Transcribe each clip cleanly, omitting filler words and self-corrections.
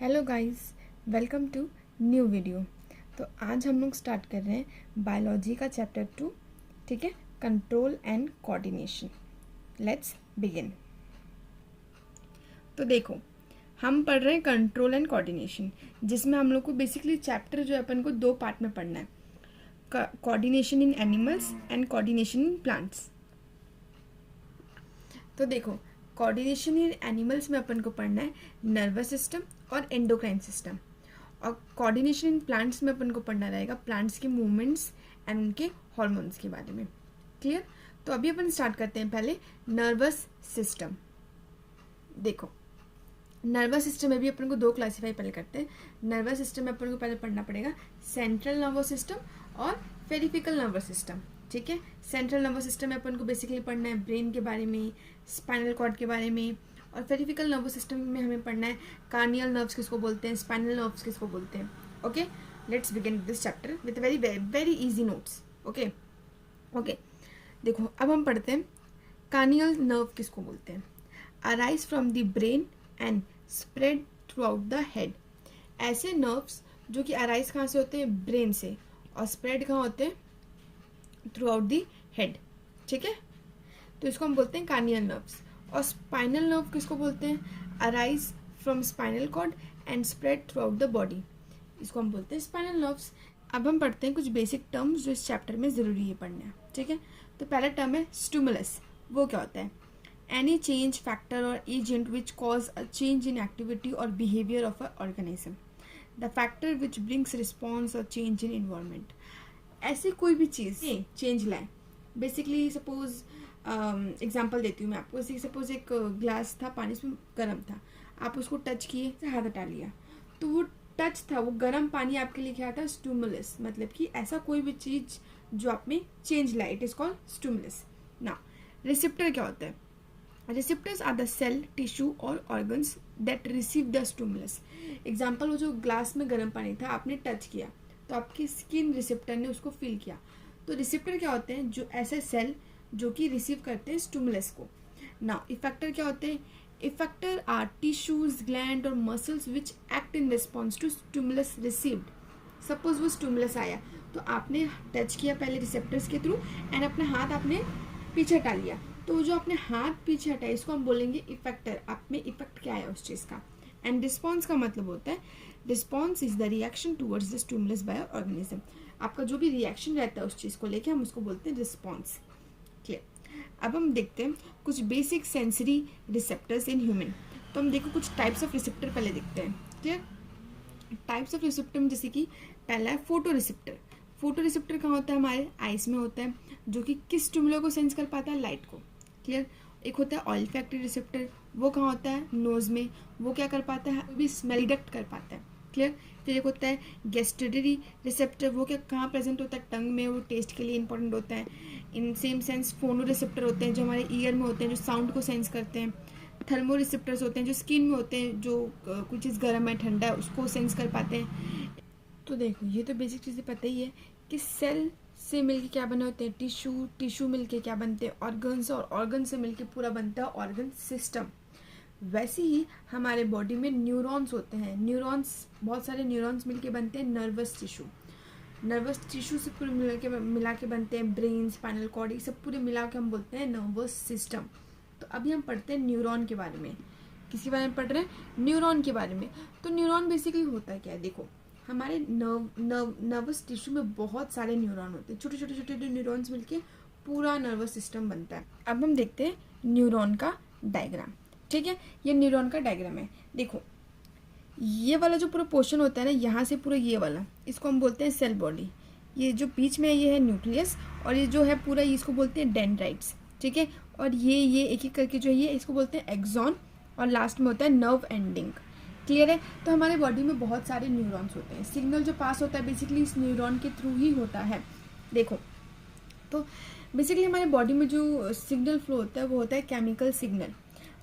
Hello guys, welcome to new video. तो आज हम लोग स्टार्ट कर रहे हैं बायोलॉजी का चैप्टर 2। ठीक है, control and coordination. Let's begin. तो देखो, हम पढ़ रहे हैं कंट्रोल एंड कोऑर्डिनेशन, जिसमें हम लोग को बेसिकली चैप्टर जो है अपन को दो पार्ट में पढ़ना है, coordination in animals and coordination in plants. तो देखो, कोऑर्डिनेशन इन एनिमल्स में अपन को पढ़ना है नर्वस सिस्टम और एंडोक्राइन सिस्टम, और कोऑर्डिनेशन इन प्लांट्स में अपन को पढ़ना रहेगा प्लांट्स के मूवमेंट्स एंड उनके हॉर्मोन्स के बारे में। क्लियर? तो अभी अपन स्टार्ट करते हैं पहले नर्वस सिस्टम। देखो, नर्वस सिस्टम में भी अपन को दो क्लासीफाई पहले करते हैं। नर्वस सिस्टम में अपन को पहले पढ़ना पड़ेगा सेंट्रल नर्वस सिस्टम और पेरिफेरल नर्वस सिस्टम। ठीक है, सेंट्रल नर्वस सिस्टम में अपन को बेसिकली पढ़ना है ब्रेन के बारे में, स्पाइनल कॉर्ड के बारे में, और पेरिफेरल नर्वस सिस्टम में हमें पढ़ना है कार्नियल नर्व्स किसको बोलते हैं, स्पाइनल नर्व्स किसको बोलते हैं। Okay, let's begin this chapter with very very easy notes. Okay okay, देखो अब हम पढ़ते हैं कार्नियल नर्व किसको बोलते हैं। Arise from the brain and spread throughout the head. ऐसे नर्व्स जो कि अराइज कहाँ से होते हैं, ब्रेन से, और स्प्रेड कहाँ होते हैं, थ्रू आउट दी हेड। ठीक है, तो इसको हम बोलते हैं कार्नियल नर्व्स। और स्पाइनल नर्व किसको बोलते हैं, arise from spinal cord and spread throughout the body, इसको हम बोलते हैं स्पाइनल नर्व्स। अब हम पढ़ते हैं कुछ बेसिक टर्म्स जो इस चैप्टर में जरूरी है पढ़ना। ठीक है, तो पहला टर्म है स्टिमुलस। वो क्या होता है, any change factor or agent which cause a change in activity or behaviour of a organism, the factor which brings response or change in environment. ऐसी कोई भी चीज़ चेंज लाए। बेसिकली सपोज एग्जांपल देती हूँ मैं आपको। सपोज एक ग्लास था, पानी इसमें गर्म था, आप उसको टच किए, हाथ हटा लिया, तो वो टच था, वो गर्म पानी आपके लिए क्या था, स्टिमुलस। मतलब कि ऐसा कोई भी चीज़ जो आप में चेंज लाए, इट इज कॉल्ड स्टिमुलस। ना रिसेप्टर क्या होता है, receptors are the cell, tissue or organs that receive the stimulus. Example, वो जो ग्लास में गर्म पानी था, आपने टच किया तो आपकी स्किन रिसेप्टर ने उसको फील किया। तो रिसेप्टर क्या होते हैं, जो ऐसे सेल जो कि रिसीव करते हैं स्टिमुलस को। नाउ इफेक्टर क्या होते हैं, इफेक्टर आर टिश्यूज, ग्लैंड और muscles which act in response to stimulus received. Suppose वो स्टिमुलस आया तो आपने टच किया पहले रिसेप्टर्स के थ्रू, एंड अपना हाथ आपने पीछे हटा लिया, तो जो आपने हाथ पीछे हटाया इसको हम बोलेंगे इफेक्टर। आप में इफेक्ट क्या है उस चीज़ का। एंड रिस्पॉन्स का मतलब होता है, response is the reaction towards the stimulus bye organism. आपका जो भी रिएक्शन रहता है उस चीज़ को लेके हम उसको बोलते हैं रिस्पॉन्स। क्लियर? अब हम देखते हैं कुछ basic sensory receptors in human. तो हम देखो कुछ टाइप्स ऑफ रिसेप्टर पहले देखते हैं। क्लियर? टाइप्स ऑफ रिसेप्टर में जैसे कि पहला है फोटो रिसेप्टर। फोटो रिसेप्टर कहाँ होता है, हमारे आइस में होता है, जो कि किस स्टिमुलस को सेंस कर पाता है, लाइट को। क्लियर? एक होता है ऑयल फैक्ट्री रिसेप्टर, वो कहाँ होता है, नोज में, वो क्या कर पाता है, वो भी स्मेल डिटेक्ट कर पाता है। क्लियर? फिर एक होता है गेस्टरी रिसेप्टर, वो क्या कहाँ प्रेजेंट होता है, टंग में, वो टेस्ट के लिए इंपॉर्टेंट होता है। इन सेम सेंस फोनो रिसेप्टर होते हैं जो हमारे ईयर में होते हैं, जो साउंड को सेंस करते हैं। थर्मो रिसेप्टर्स होते हैं जो स्किन में होते हैं, जो कुछ चीज़ गर्म है ठंडा है उसको सेंस कर पाते हैं। तो देखो, ये तो बेसिक चीज़ें पता ही है कि सेल से मिलके क्या बने होते हैं, टिश्यू, टिश्यू मिलके क्या बनते हैं, ऑर्गन्स, और ऑर्गन से मिलके पूरा बनता है ऑर्गन सिस्टम। वैसे ही हमारे बॉडी में न्यूरॉन्स होते हैं। न्यूरॉन्स, बहुत सारे न्यूरॉन्स मिलके बनते हैं नर्वस टिश्यू। नर्वस टिश्यू से पूरे मिला के बनते हैं ब्रेन, स्पाइनल कॉर्ड, ये सब पूरे मिला के हम बोलते हैं नर्वस सिस्टम। तो अभी हम पढ़ते हैं न्यूरॉन के बारे में। किसके बारे में पढ़ रहे हैं, न्यूरॉन के बारे में। तो न्यूरॉन बेसिकली होता है क्या है, देखो हमारे नर्वस टिश्यू में बहुत सारे न्यूरॉन होते हैं, छोटे छोटे छोटे न्यूरॉन्स मिलके पूरा नर्वस सिस्टम बनता है। अब हम देखते हैं न्यूरॉन का डायग्राम। ठीक है, ये न्यूरॉन का डायग्राम है। देखो, ये वाला जो पूरा पोर्शन होता है ना, यहाँ से पूरा ये वाला, इसको हम बोलते हैं सेल बॉडी। ये जो बीच में है ये है न्यूक्लियस, और ये जो है पूरा इसको बोलते हैं डेंड्राइट्स। ठीक है, और ये एक एक करके जो है ये इसको बोलते हैं एक्सॉन, और लास्ट में होता है नर्व एंडिंग। क्लियर है? तो हमारे बॉडी में बहुत सारे न्यूरॉन्स होते हैं। सिग्नल जो पास होता है बेसिकली इस न्यूरॉन के थ्रू ही होता है। देखो, तो बेसिकली हमारे बॉडी में जो सिग्नल फ्लो होता है वो होता है केमिकल सिग्नल,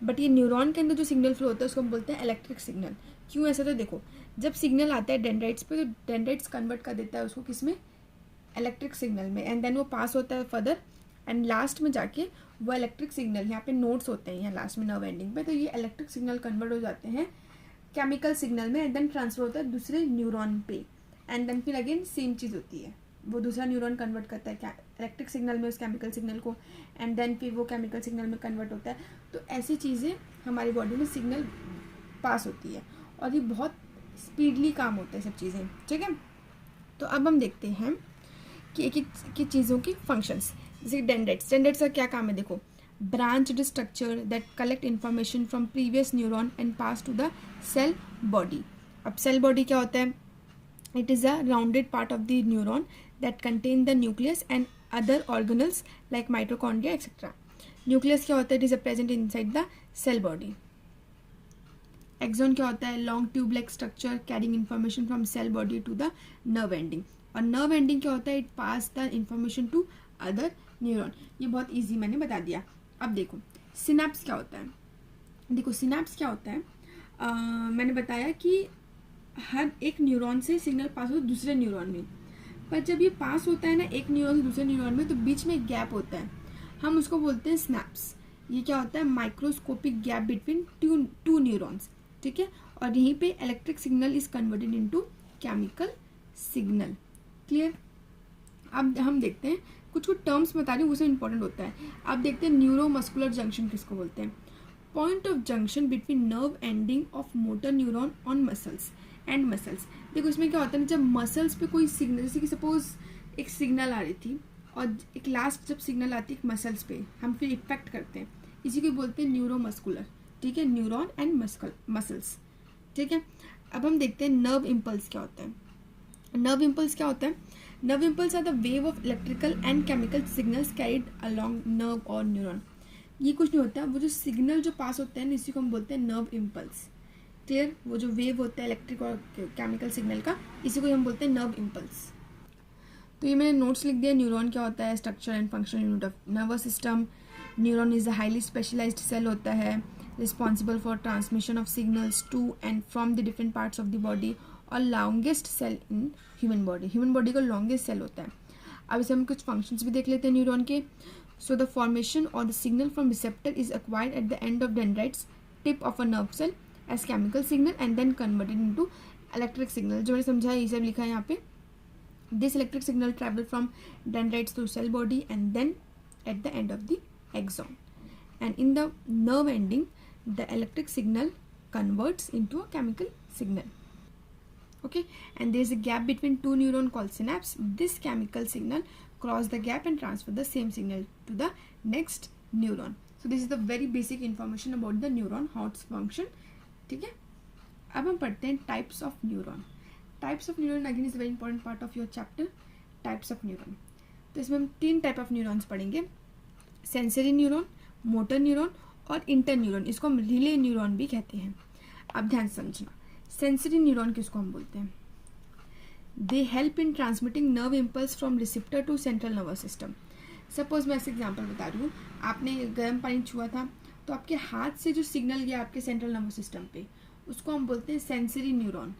बट ये न्यूरॉन के अंदर जो सिग्नल फ्लो होता है उसको हम बोलते हैं इलेक्ट्रिक सिग्नल। क्यों ऐसा, तो देखो जब सिग्नल आता है डेंड्राइट्स पे, तो डेंड्राइट्स कन्वर्ट कर देता है उसको किसमें, इलेक्ट्रिक सिग्नल में, एंड देन वो पास होता है फर्दर, एंड लास्ट में जाके वो इलेक्ट्रिक सिग्नल, यहाँ पे नोड्स होते हैं यहाँ लास्ट में नर्व एंडिंग पे, तो ये इलेक्ट्रिक सिग्नल कन्वर्ट हो जाते हैं केमिकल सिग्नल में एंड देन ट्रांसफर होता है दूसरे न्यूरॉन पे एंड देन फिर अगेन सेम चीज़ होती है, वो दूसरा न्यूरॉन कन्वर्ट करता है इलेक्ट्रिक सिग्नल में उस केमिकल सिग्नल को एंड देन फिर वो केमिकल सिग्नल में कन्वर्ट होता है। तो ऐसी चीज़ें हमारी बॉडी में सिग्नल पास होती है और ये बहुत स्पीडली काम होता है सब चीज़ें, ठीक है। तो अब हम देखते हैं कि एक एक चीज़ों की फंक्शंस, जैसे डेंड्राइट्स का क्या काम है, देखो branched structure that collect information from previous neuron and pass to the cell body. अब सेल बॉडी क्या होता है, it is a rounded part of the neuron that contain the nucleus and other organelles like mitochondria etcetera. Nucleus क्या होता है, it is a present inside the cell body. Axon क्या होता है, long tube like structure carrying information from cell body to the nerve ending. और nerve ending क्या होता है, it pass the information to other neuron. ये बहुत easy मैंने बता दिया। अब देखो सिनेप्स क्या होता है, देखो सिनेप्स क्या होता है, मैंने बताया कि हर एक न्यूरॉन से सिग्नल पास होता है दूसरे न्यूरॉन में, पर जब ये पास होता है ना एक न्यूरॉन से दूसरे न्यूरॉन में, तो बीच में एक गैप होता है, हम उसको बोलते हैं स्नैप्स। ये क्या होता है, microscopic gap between two neurons, ठीक है। और यहीं पे electric signal is converted into chemical signal. Clear. अब हम देखते हैं कुछ टर्म्स बता रही हूँ, उसमें इंपॉर्टेंट होता है। अब देखते हैं न्यूरोमस्कुलर जंक्शन किसको बोलते हैं, point of junction between nerve ending of motor neuron on muscles and muscles. देखो इसमें क्या होता है, जब मसल्स पे कोई सिग्नल, जैसे कि सपोज एक सिग्नल आ रही थी और एक लास्ट जब सिग्नल आती है मसल्स पे, हम फिर इफेक्ट करते हैं, इसी को बोलते हैं न्यूरोमस्कुलर, ठीक है, न्यूरॉन एंड मसल्स, ठीक है। अब हम देखते हैं नर्व इम्पल्स क्या होता है। नर्व इम्पल्स क्या होता है, nerve impulse are the wave of electrical and chemical signals carried along nerve और न्यूरॉन। ये कुछ नहीं होता, वो जो सिग्नल जो पास होते हैं इसी को हम बोलते हैं नर्व इम्पल्स। क्लियर, वो जो वेव होता है इलेक्ट्रिक और केमिकल सिग्नल का, इसी को हम बोलते हैं नर्व इम्पल्स। तो ये मैंने नोट्स लिख दिया। न्यूरॉन क्या होता है, structure and function unit of nervous system. Neuron is a highly specialised cell होता है, responsible for transmission of signals to and from the different parts of the body, और longest cell in human body. Human body का longest cell होता है। अब इसे हम कुछ फंक्शंस भी देख लेते हैं न्यूरॉन के। सो द फॉर्मेशन और the signal from receptor is acquired at the end of dendrites tip of a nerve cell as chemical signal and then converted into electric signal. जो मैंने समझा ये सब लिखा है यहाँ पे। This electric signal travel from dendrites through cell body and then at the end of the axon, and in the nerve ending the electric signal converts into a chemical signal. Okay, and there is a gap between two neurons called synapse. This chemical signal cross the gap and transfer the same signal to the next neuron. So this is the very basic information about the neuron, how its function. ठीक है। अब हम पढ़ते हैं types of neuron. Types of neuron again is a very important part of your chapter. Types of neuron. तो इसमें हम 3 type of neurons पढ़ेंगे, sensory neuron, motor neuron और इंटर न्यूरॉन। इसको हम रिले न्यूरॉन भी कहते हैं। अब ध्यान समझना, सेंसरी न्यूरॉन किसको हम बोलते हैं, they help in transmitting nerve impulse from receptor to central nervous system. Suppose मैं ऐसे एग्जांपल बता रही हूँ, आपने गर्म पानी छुआ था तो आपके हाथ से जो सिग्नल गया आपके सेंट्रल नर्वस सिस्टम पे, उसको हम बोलते हैं सेंसरी न्यूरॉन।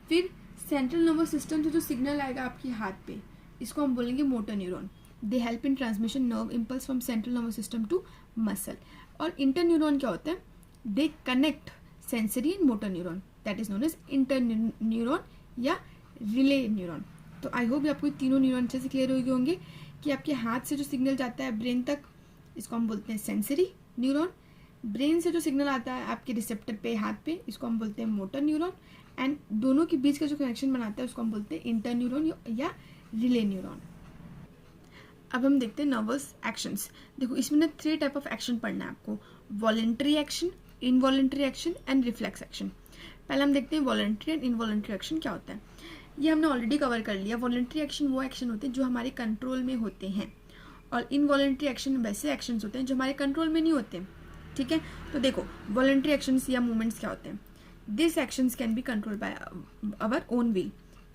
फिर सेंट्रल नर्वस सिस्टम से जो सिग्नल आएगा आपके हाथ पे, इसको हम बोलेंगे motor neuron. They help in transmission nerve impulse from central nervous system to muscle. और इंटर न्यूरॉन क्या होता है, they connect sensory and motor neuron, that is known as interneuron या रिले न्यूरॉन। तो आई होप आपको तीनों neuron अच्छे से क्लियर हो गए होंगे कि आपके हाथ से जो सिग्नल जाता है ब्रेन तक, इसको हम बोलते हैं सेंसरी न्यूरॉन। ब्रेन से जो सिग्नल आता है आपके रिसेप्टर पे हाथ पे, इसको हम बोलते हैं मोटर न्यूरॉन। एंड दोनों के बीच का जो कनेक्शन बनाता है उसको हम बोलते हैं इंटर न्यूरॉन या रिले न्यूरॉन। अब हम देखते हैं नर्वस एक्शंस। देखो इसमें ना 3 टाइप ऑफ एक्शन पढ़ना है आपको, voluntary action, involuntary action and reflex action. पहले हम देखते हैं वॉलेंट्री एंड इनवॉलेंट्री एक्शन क्या होता है। ये हमने ऑलरेडी कवर कर लिया। वॉलेंट्री एक्शन वो एक्शन होते हैं जो हमारे कंट्रोल में होते हैं, और इनवॉलेंट्री एक्शन वैसे एक्शंस होते हैं जो हमारे कंट्रोल में नहीं होते। ठीक है, तो देखो वॉलेंट्री एक्शंस या मूवमेंट्स क्या होते हैं, this actions can be control by our own will.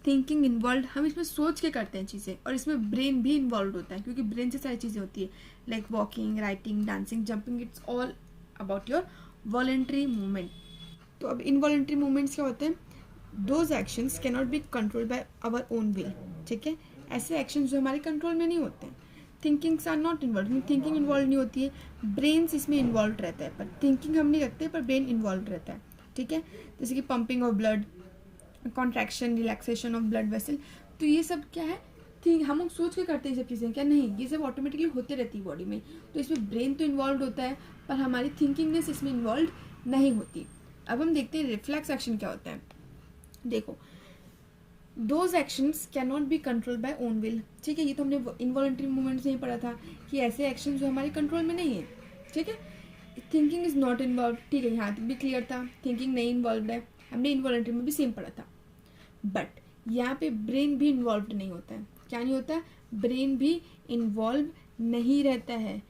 Thinking involve, हम इसमें सोच के करते हैं चीज़ें, और इसमें ब्रेन भी इन्वॉल्व होता है क्योंकि ब्रेन से सारी चीज़ें होती है, like walking, writing, dancing, jumping, it's all about your voluntary movement. तो अब इनवॉलेंट्री मूवमेंट्स क्या होते हैं, those actions can not be control by our own will. ठीक है, ऐसे एक्शंस जो हमारे कंट्रोल में नहीं होते हैं। Thinkings are not involve, thinking involve नहीं होती है, ब्रेन इसमें इन्वॉल्व रहता है, पर थिंकिंग हम नहीं रखते, पर ब्रेन इन्वॉल्व रहता है। ठीक है, जैसे कि pumping of blood, contraction, relaxation of blood vessel. तो ये सब क्या है, ठीक हम लोग सोच के करते हैं ये सब चीज़ें, क्या नहीं, ये सब ऑटोमेटिकली होते रहती है बॉडी में। तो इसमें ब्रेन तो इन्वॉल्व होता है पर हमारी थिंकिंगनेस इसमें इन्वॉल्व नहीं होती। अब हम देखते हैं रिफ्लेक्स एक्शन क्या होता है। देखो, those actions can not be control by own will. ठीक है, ये तो हमने इनवॉलंटरी मूवमेंट्स नहीं पढ़ा था कि ऐसे एक्शन जो हमारे कंट्रोल में नहीं है। ठीक है, थिंकिंग इज नॉट इन्वॉल्व। ठीक है, यहाँ तक भी क्लियर था, थिंकिंग नहीं इन्वॉल्व है, हमने इनवॉलंटरी में भी सेम पढ़ा था। बट यहाँ पे ब्रेन भी इन्वॉल्व नहीं होता है। क्या नहीं होता, ब्रेन भी इन्वॉल्व नहीं रहता है।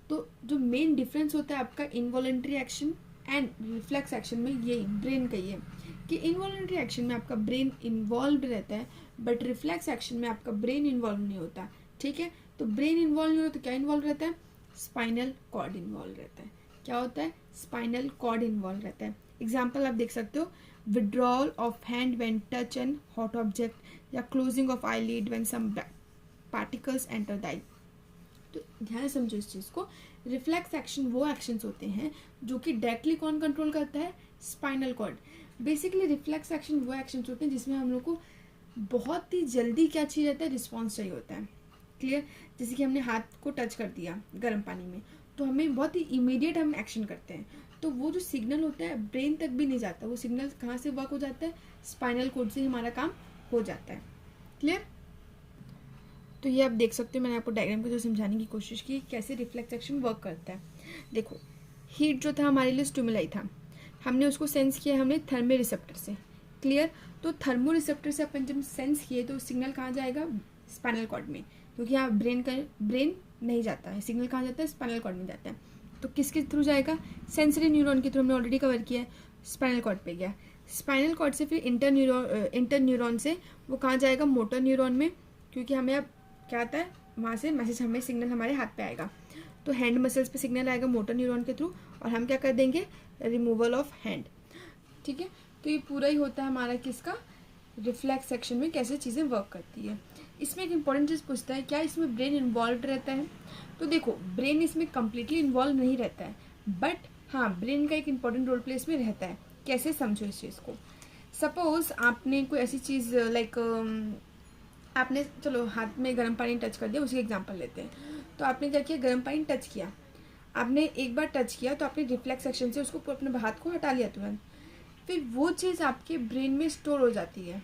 तो जो मेन डिफरेंस होता है आपका involuntary action and reflex action में, यही ब्रेन का ही है कि इनवॉलंटरी एक्शन में आपका ब्रेन इन्वॉल्व रहता है बट रिफ्लेक्स एक्शन में आपका ब्रेन इन्वॉल्व नहीं होता। ठीक है, तो ब्रेन इन्वॉल्व नहीं होता तो क्या इन्वॉल्व रहता है, स्पाइनल कॉर्ड इन्वॉल्व रहता है। क्या होता है, स्पाइनल कॉर्ड इन्वॉल्व रहता है। एग्जाम्पल आप देख सकते हो, withdrawal of hand when touch an hot object, या closing of eyelid when some particles enter the eye. तो ध्यान समझो इस चीज़ को, रिफ्लेक्स एक्शन वो एक्शंस होते हैं जो कि डायरेक्टली कौन कंट्रोल करता है, spinal cord. Basically reflex action वो एक्शंस होते हैं जिसमें हम लोग को बहुत ही जल्दी क्या चाहिए रहता है, रिस्पॉन्स चाहिए होता है। क्लियर, जैसे कि हमने हाथ को टच कर दिया गर्म पानी में, तो हमें बहुत ही इमीडिएट हम एक्शन करते हैं, तो वो जो सिग्नल होता है ब्रेन तक भी नहीं जाता, वो सिग्नल कहाँ से वर्क हो जाता है, स्पाइनल कॉर्ड से हमारा काम हो जाता है। क्लियर, तो ये आप देख सकते हो, मैंने आपको डायग्राम के थ्रू समझाने की कोशिश की कैसे रिफ्लेक्स एक्शन वर्क करता है। देखो, हीट जो था हमारे लिए स्टिमुलाई था, हमने उसको सेंस किया हमने थर्मो रिसेप्टर से। क्लियर, तो थर्मो रिसेप्टर से अपन जब सेंस किए तो सिग्नल कहाँ जाएगा, स्पाइनल कॉर्ड में, क्योंकि यहाँ ब्रेन नहीं जाता है, सिग्नल कहाँ जाता है, स्पाइनल कॉर्ड में जाता है। तो किसके थ्रू जाएगा, सेंसरी न्यूरॉन के थ्रू, हमने ऑलरेडी कवर किया है, स्पाइनल कॉर्ड पे गया। स्पाइनल कॉर्ड से फिर इंटर न्यूरॉन से वो कहाँ जाएगा, मोटर न्यूरॉन में, क्योंकि हमें अब क्या आता है, वहाँ से मैसेज हमें सिग्नल हमारे हाथ पे आएगा, तो हैंड मसल्स पे सिग्नल आएगा मोटर न्यूरॉन के थ्रू, और हम क्या कर देंगे, रिमूवल ऑफ हैंड। ठीक है, तो ये पूरा ही होता है हमारा किसका, रिफ्लेक्स सेक्शन में कैसे चीज़ें वर्क करती है। इसमें एक इंपॉर्टेंट चीज़ पूछता है, क्या इसमें ब्रेन इन्वॉल्व रहता है। तो देखो, ब्रेन इसमें कम्प्लीटली इन्वॉल्व नहीं रहता है, बट हाँ ब्रेन का एक इंपॉर्टेंट रोल प्ले इसमें रहता है। कैसे, समझो इस चीज़ को। सपोज आपने कोई ऐसी चीज़ लाइक आपने चलो हाथ में गर्म पानी टच कर दिया, उसी एग्जांपल लेते हैं। तो आपने क्या किया, गर्म पानी टच किया, आपने एक बार टच किया तो आपने रिफ्लेक्स एक्शन से उसको अपने हाथ को हटा लिया तुरंत, फिर वो चीज़ आपके ब्रेन में स्टोर हो जाती है,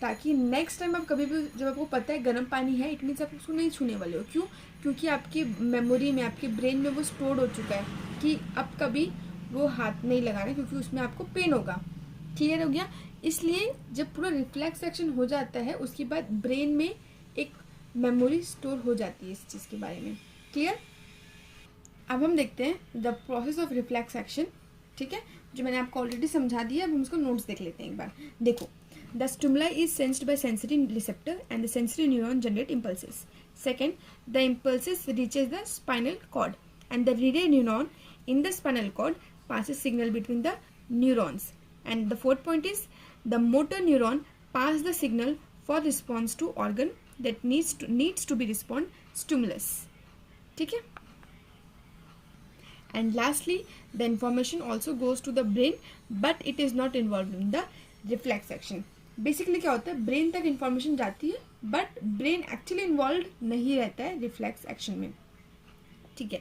ताकि नेक्स्ट टाइम आप कभी भी जब आपको पता है गर्म पानी है, इट मीन्स आप उसको नहीं छूने वाले हो। क्यों, क्योंकि आपकी मेमोरी में, आपके ब्रेन में वो स्टोर हो चुका है कि अब कभी वो हाथ नहीं लगाना, क्योंकि उसमें आपको पेन होगा। क्लियर हो गया, इसलिए जब पूरा रिफ्लेक्स एक्शन हो जाता है उसके बाद ब्रेन में एक मेमोरी स्टोर हो जाती है इस चीज़ के बारे में। क्लियर, अब हम देखते हैं the process of reflex action. ठीक है, जो मैंने आपको ऑलरेडी समझा दिया, अब हम उसको नोट्स देख लेते हैं एक बार। देखो, the stimuli is sensed by sensory receptor and the sensory neuron generate impulses. Second, the impulses reaches the spinal cord and the relay neuron in the spinal cord passes signal between the neurons. And the fourth point is the motor neuron pass the signal for response to organ that needs to be respond stimulus. ठीक है, and lastly the information also goes to the brain but it is not involved in the reflex action. Basically क्या होता है, brain तक information जाती है but brain actually involve नहीं रहता है रिफ्लेक्स एक्शन में। ठीक है,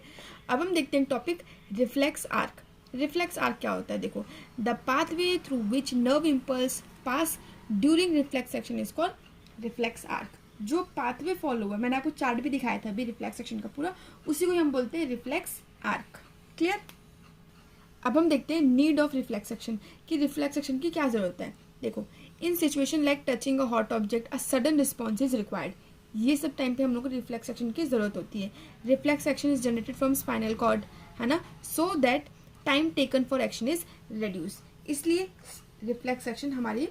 अब हम देखते हैं topic reflex arc. Reflex arc क्या होता है, देखो, the pathway through which nerve impulse pass during reflex action is called reflex arc. जो पाथवे फॉलो हुआ, मैंने आपको चार्ट भी दिखाया था अभी रिफ्लेक्स एक्शन का पूरा, उसी को हम बोलते हैं रिफ्लेक्स आर्क। क्लियर, अब हम देखते हैं नीड ऑफ रिफ्लेक्स एक्शन, कि रिफ्लेक्स एक्शन की क्या जरूरत है। देखो, in situation like touching a hot object a sudden response is required. ये सब टाइम पे हम लोग को रिफ्लेक्स एक्शन की जरूरत होती है। Reflex action is generated from spinal cord, है ना, so that time taken for action is reduce. इसलिए रिफ्लेक्स एक्शन हमारी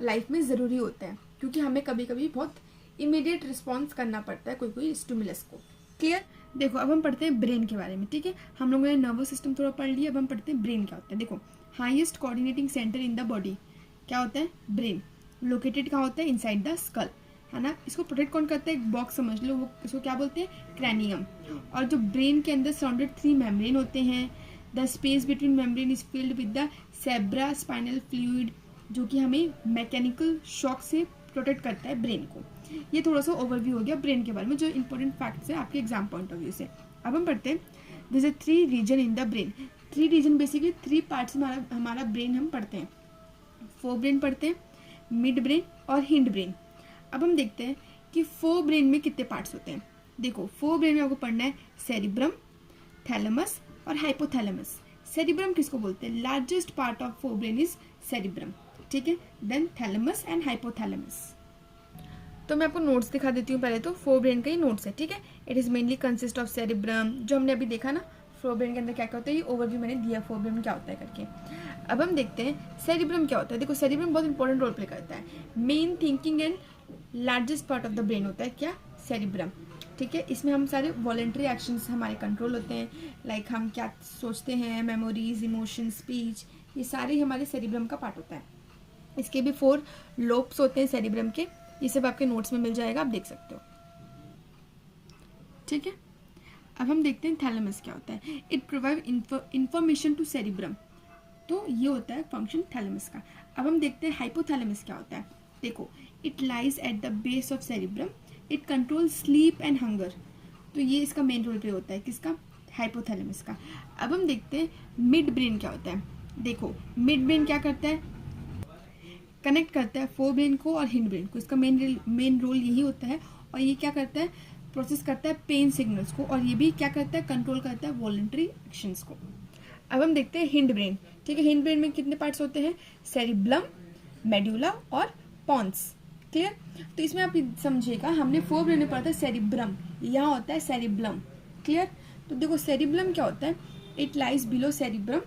लाइफ में ज़रूरी होता है, क्योंकि हमें कभी कभी बहुत इमीडिएट रिस्पॉन्स करना पड़ता है कोई स्टिमुलस को। क्लियर, देखो अब हम पढ़ते हैं ब्रेन के बारे में। ठीक है, हम लोगों ने नर्वस सिस्टम थोड़ा पढ़ लिया, अब हम पढ़ते हैं ब्रेन क्या होता है। देखो, highest coordinating centre in the body क्या होता है, ब्रेन। लोकेटेड कहाँ होता है, इनसाइड द स्कल, है ना। इसको प्रोटेक्ट कौन करता है, एक बॉक्स समझ लो, वो इसको क्या बोलते हैं, क्रैनियम। और जो ब्रेन के अंदर सराउंडेड 3 मेम्ब्रेन होते हैं, the space between membrane is filled with the cerebrospinal fluid, जो कि हमें मैकेनिकल शॉक से प्रोटेक्ट करता है ब्रेन को। ये थोड़ा सा ओवरव्यू हो गया ब्रेन के बारे में, जो इंपॉर्टेंट फैक्ट्स है आपके एग्जाम पॉइंट ऑफ व्यू से। अब हम पढ़ते हैं this is 3 region in the brain. 3 region basically 3 parts में हमारा ब्रेन हम पढ़ते हैं। फोर ब्रेन पढ़ते हैं, मिड ब्रेन और हिंड ब्रेन। अब हम देखते हैं कि फोर ब्रेन में कितने पार्ट्स होते हैं। देखो, फोर ब्रेन में आपको पढ़ना है सेरिब्रम, थैलेमस और हाइपोथैलेमस। सेरिब्रम किसको बोलते हैं? Largest part of forebrain is cerebrum, ठीक है। Then thalamus and hypothalamus. तो मैं आपको नोट्स दिखा देती हूँ। पहले तो फोर ब्रेन का ही नोट्स है, ठीक है। It is mainly consist of cerebrum, जो हमने अभी देखा ना फोर ब्रेन के अंदर क्या क्या होता है, ये ओवरव्यू मैंने दिया फोर ब्रेन क्या होता है करके। अब हम देखते हैं सेरिब्रम क्या होता है। देखो, सेरिब्रम बहुत इंपॉर्टेंट रोल प्ले करता है। Main thinking and largest part of the brain होता है क्या? सेरिब्रम, ठीक है। इसमें हम सारे वॉलेंट्री एक्शंस हमारे कंट्रोल होते हैं, लाइक हम क्या सोचते हैं, मेमोरीज, इमोशन, स्पीच, ये सारे हमारे सेरिब्रम का पार्ट होता है। इसके भी 4 लोब्स होते हैं सेरिब्रम के, ये सब आपके नोट्स में मिल जाएगा, आप देख सकते हो, ठीक है। अब हम देखते हैं थैलेमस क्या होता है। It provide information to cerebrum, तो ये होता है फंक्शन थैलेमस का। अब हम देखते हैं हाइपोथैलेमस क्या होता है। देखो, it lies at the base of cerebrum, it control sleep and hunger, तो ये इसका मेन रोल प्ले होता है, किसका? हाइपोथैलेमस का। अब हम देखते हैं मिड ब्रेन क्या होता है। देखो, मिड ब्रेन क्या करता है? कनेक्ट करता है फोर ब्रेन को और हिंड ब्रेन को, इसका मेन रोल यही होता है। और ये क्या करता है? प्रोसेस करता है पेन सिग्नल्स को, और ये भी क्या करता है? कंट्रोल करता है वॉलंटरी एक्शंस को। अब हम देखते हैं हिंड ब्रेन, ठीक है। हिंड ब्रेन में कितने पार्ट्स होते हैं? सेरिब्लम, मेडुला और पॉन्स, क्लियर। तो इसमें आप समझिएगा, हमने फोर ब्रेन में पढ़ा था सेरिब्रम, यहाँ होता है सेरिब्लम, क्लियर। तो देखो, सेरिब्लम क्या होता है? It lies below cerebrum,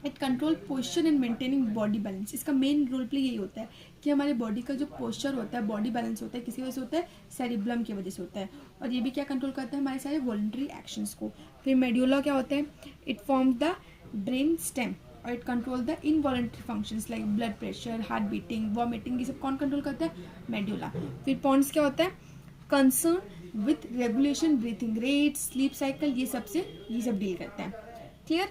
it control posture and maintaining body balance. इसका मेन रोल प्ले यही होता है कि हमारे बॉडी का जो पोस्चर होता है, बॉडी बैलेंस होता है, किसी वजह से होता है? सेरिब्लम की वजह से होता है। और ये भी क्या कंट्रोल करता है? हमारे सारे वॉलंटरी एक्शंस को। फिर मेड्यूला क्या होता है? It form the brain stem और it control the involuntary functions like blood pressure, heart beating, vomiting, ये सब कौन कंट्रोल करता है? मेड्यूला। फिर पॉन्स क्या होता है? Concern with regulation, breathing rate, sleep cycle, ये सब डील करते हैं, clear.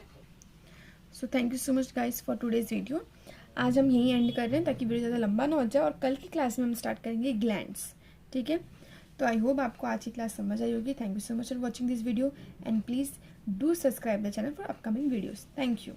So thank you so much guys for today's video. आज हम यहीं एंड कर रहे हैं ताकि वीडियो ज़्यादा लंबा ना हो जाए, और कल की क्लास में हम स्टार्ट करेंगे ग्लैंड्स, ठीक है। तो आई होप आपको आज की क्लास समझ आई होगी। Thank you so much for watching this video and please do subscribe the channel for upcoming videos. Thank you.